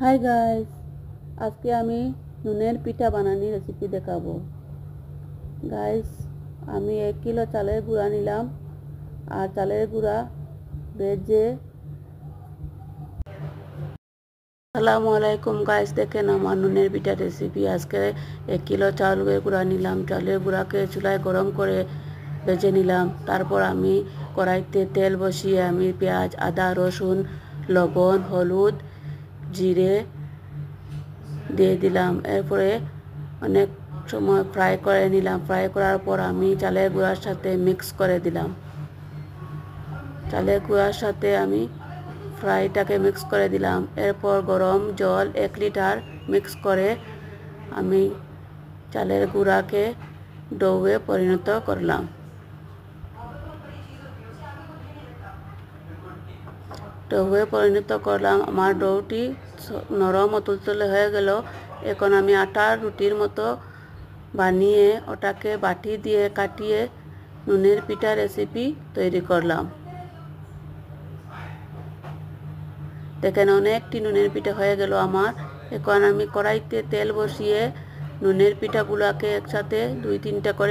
Hi guys, আজকে আমি নুনের পিঠা বানানোর রেসিপি দেখাবো। গাইস, আমি 1 কিলো চালের গুঁড়া নিলাম আর চালের গুঁড়া ভেজে। আসসালামু আলাইকুম গাইস, দেখেন আমার নুনের পিঠা রেসিপি। আজকে 1 কিলো চালের গুঁড়া নিলাম। চালের গুঁড়াকে চুলায় গরম করে ভেজে নিলাম। তারপর আমি কড়াইতে তেল বসিয়ে আমি পেঁয়াজ, আদা, রসুন, লবণ, হলুদ, জিরে দিয়ে দিলাম। এরপরে অনেক সময় ফ্রাই করে নিলাম। ফ্রাই করার পর আমি চালের গুঁড়ার সাথে মিক্স করে দিলাম। চালের গুঁড়ার সাথে আমি ফ্রাইটাকে মিক্স করে দিলাম। এরপর গরম জল 1 লিটার মিক্স করে আমি চালের গুঁড়াকে ডোয়ে পরিণত করলাম। আমার ডোটি নরম ও তুলতুলে হয়ে গেল। এখন আমি আটার রুটির মতো বানিয়ে ওটাকে বাটি দিয়ে কাটিয়ে নুনের পিঠা রেসিপি তৈরি করলাম। দেখেন অনেকটি নুনের পিঠা হয়ে গেল আমার। এখন আমি কড়াইতে তেল বসিয়ে নুনের পিঠাগুলোকে একসাথে 2-3টা করে